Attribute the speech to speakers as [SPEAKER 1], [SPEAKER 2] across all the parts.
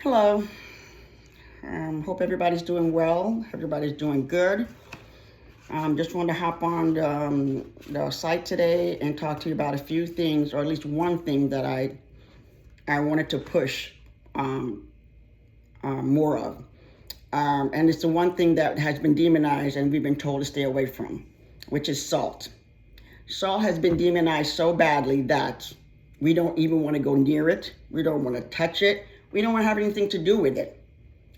[SPEAKER 1] Hello. Hope everybody's doing well. Everybody's doing good. Just wanted to hop on the site today and talk to you about a few things, or at least one thing that I wanted to push more of. And it's the one thing that has been demonized and we've been told to stay away from, which is salt. Salt has been demonized so badly that we don't even want to go near it. We don't want to touch it. We don't want to have anything to do with it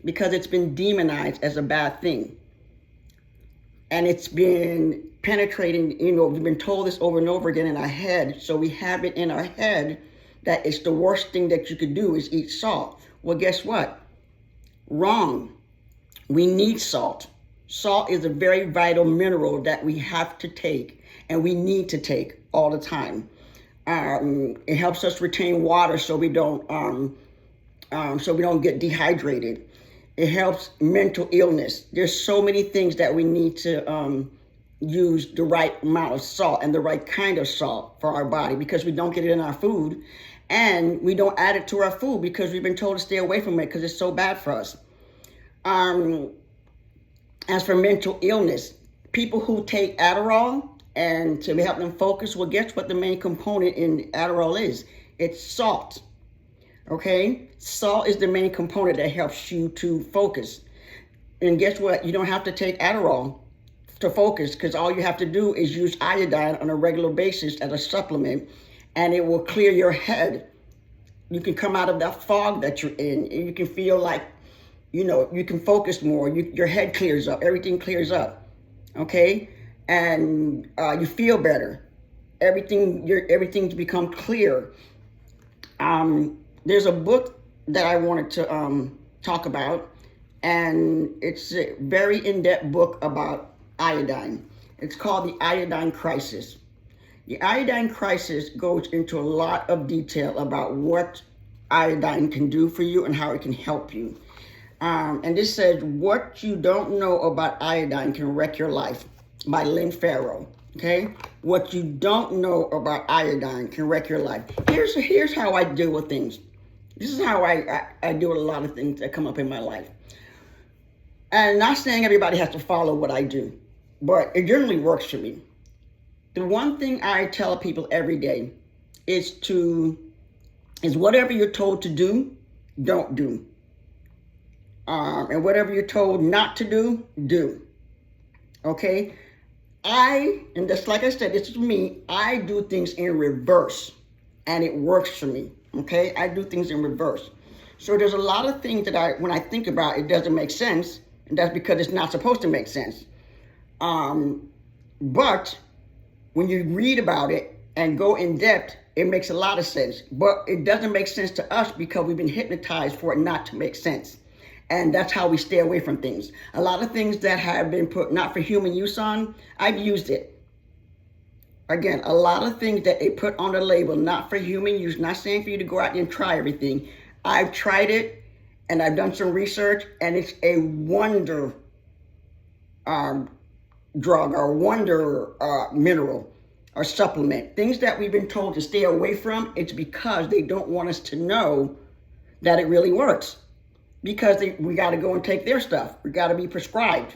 [SPEAKER 1] because it's been demonized as a bad thing. And it's been penetrating, we've been told this over and over again in our head. So we have it in our head that it's the worst thing that you could do is eat salt. Well, guess what? Wrong. We need salt. Salt is a very vital mineral that we have to take and we need to take all the time. It helps us retain water so we don't get dehydrated. It helps mental illness. There's so many things that we need to use the right amount of salt and the right kind of salt for our body because we don't get it in our food, and we don't add it to our food because we've been told to stay away from it because it's so bad for us. As for mental illness, people who take Adderall and to help them focus, well, guess what the main component in Adderall is? It's salt. Okay? Salt is the main component that helps you to focus. And guess what? You don't have to take Adderall to focus because all you have to do is use iodine on a regular basis as a supplement, and it will clear your head. You can come out of that fog that you're in, and you can feel like, you can focus more. Your head clears up. Everything clears up. Okay? And you feel better. Everything's become clear. There's a book that I wanted to talk about, and it's a very in-depth book about iodine. It's called The Iodine Crisis. The Iodine Crisis goes into a lot of detail about what iodine can do for you and how it can help you. And this says, What You Don't Know About Iodine Can Wreck Your Life by Lynn Farrow. Okay? What you don't know about iodine can wreck your life. Here's how I deal with things. This is how I deal with a lot of things that come up in my life. And not saying everybody has to follow what I do, but it generally works for me. The one thing I tell people every day is whatever you're told to do, don't do. And whatever you're told not to do, do. Okay? And just like I said, this is me, I do things in reverse, and it works for me. Okay, I do things in reverse. So there's a lot of things that when I think about, it doesn't make sense, and that's because it's not supposed to make sense. But when you read about it and go in depth, it makes a lot of sense. But it doesn't make sense to us because we've been hypnotized for it not to make sense. And that's how we stay away from things. A lot of things that have been put not for human use on, I've used it. Again, a lot of things that they put on the label, not for human use, not saying for you to go out and try everything. I've tried it, and I've done some research, and it's a wonder drug or wonder mineral or supplement. Things that we've been told to stay away from, it's because they don't want us to know that it really works. Because we got to go and take their stuff. We got to be prescribed.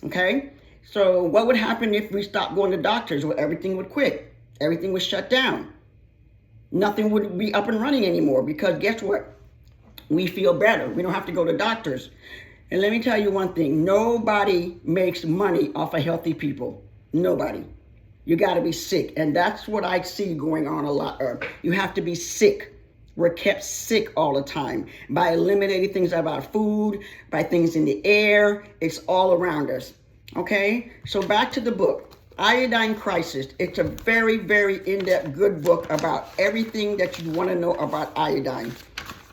[SPEAKER 1] Okay? So what would happen if we stopped going to doctors? Well, everything would quit. Everything would shut down. Nothing would be up and running anymore because guess what? We feel better. We don't have to go to doctors. And let me tell you one thing. Nobody makes money off of healthy people. Nobody. You got to be sick. And that's what I see going on a lot. You have to be sick. We're kept sick all the time by eliminating things about food, by things in the air. It's all around us. Okay, so back to the book, Iodine Crisis. It's a very, very in-depth, good book about everything that you want to know about iodine.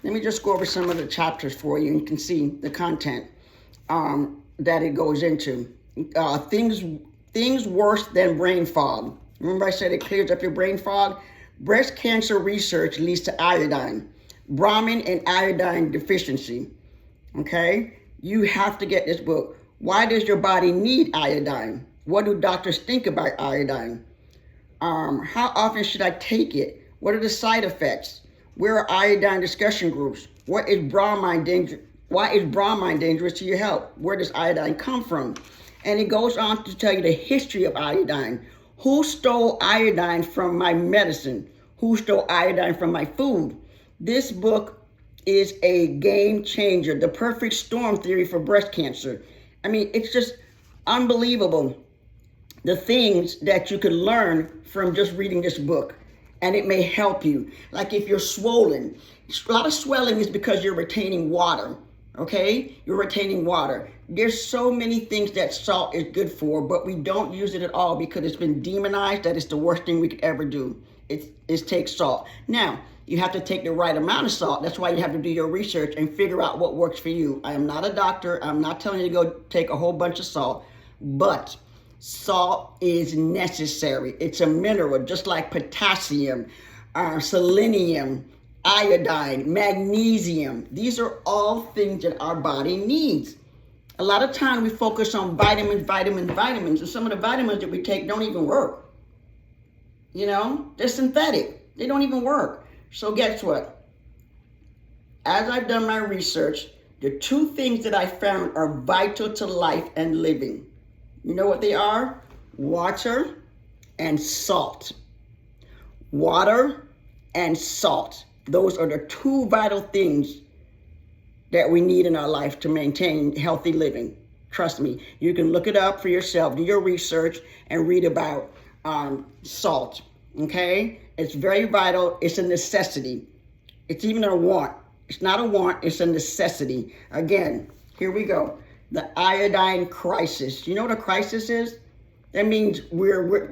[SPEAKER 1] Let me just go over some of the chapters for you, and you can see the content that it goes into. Things worse than brain fog. Remember I said it clears up your brain fog? Breast cancer research leads to iodine. Brahmin and iodine deficiency. Okay, you have to get this book. Why does your body need iodine? What do doctors think about iodine? How often should I take it? What are the side effects? Where are iodine discussion groups? What is bromine danger? Why is bromine dangerous to your health? Where does iodine come from? And it goes on to tell you the history of iodine. Who stole iodine from my medicine? Who stole iodine from my food? This book is a game changer. The perfect storm theory for breast cancer. I mean, it's just unbelievable the things that you can learn from just reading this book. And it may help you. Like if you're swollen, a lot of swelling is because you're retaining water. Okay? You're retaining water. There's so many things that salt is good for, but we don't use it at all because it's been demonized that it's the worst thing we could ever do. It's take salt. Now, you have to take the right amount of salt. That's why you have to do your research and figure out what works for you. I am not a doctor. I'm not telling you to go take a whole bunch of salt, but salt is necessary. It's a mineral, just like potassium, selenium, iodine, magnesium. These are all things that our body needs. A lot of time we focus on vitamins, and some of the vitamins that we take don't even work. You know, they're synthetic. They don't even work. So guess what? As I've done my research, the two things that I found are vital to life and living. You know what they are? Water and salt. Water and salt. Those are the two vital things that we need in our life to maintain healthy living. Trust me, you can look it up for yourself, do your research, and read about salt, okay? It's very vital. It's a necessity. It's even a want. It's not a want, it's a necessity. Again, here we go. The iodine crisis. You know what a crisis is? That means we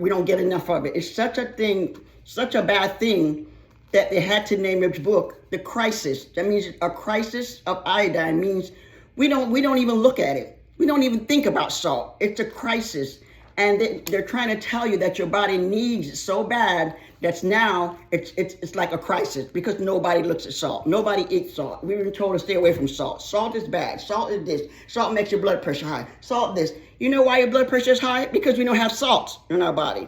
[SPEAKER 1] don't get enough of it. It's such a thing, such a bad thing that they had to name this book The Crisis. That means a crisis of iodine means we don't even look at it. We don't even think about salt. It's a crisis. And they're trying to tell you that your body needs it so bad that's now it's like a crisis because nobody looks at salt. Nobody eats salt. We've been told to stay away from salt. Salt is bad. Salt is this. Salt makes your blood pressure high. Salt this. You know why your blood pressure is high? Because we don't have salt in our body.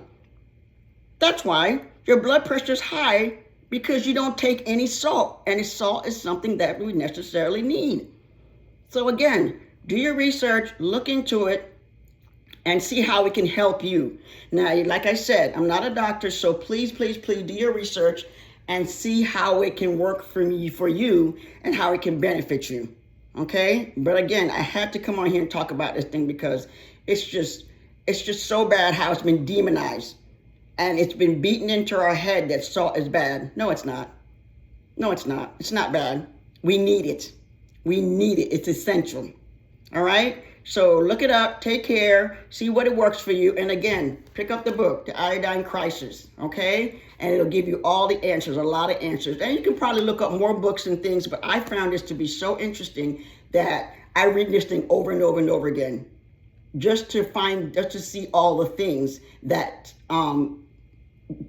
[SPEAKER 1] That's why your blood pressure is high, because you don't take any salt. And salt is something that we necessarily need. So again, do your research, look into it, and see how it can help you. Now, like I said, I'm not a doctor, so please, please, please do your research and see how it can work for you and how it can benefit you, okay? But again, I had to come on here and talk about this thing because it's just so bad how it's been demonized. And it's been beaten into our head that salt is bad. No, it's not. No, it's not. It's not bad. We need it. We need it. It's essential. All right? So look it up, take care, see what it works for you. And again, pick up the book, The Iodine Crisis, okay? And it'll give you all the answers, a lot of answers. And you can probably look up more books and things, but I found this to be so interesting that I read this thing over and over and over again, just to see all the things that,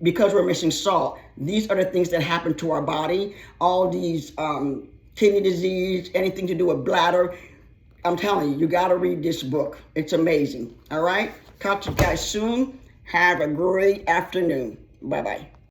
[SPEAKER 1] because we're missing salt, these are the things that happen to our body, all these kidney disease, anything to do with bladder. I'm telling you, you got to read this book. It's amazing. All right? Talk to you guys soon. Have a great afternoon. Bye-bye.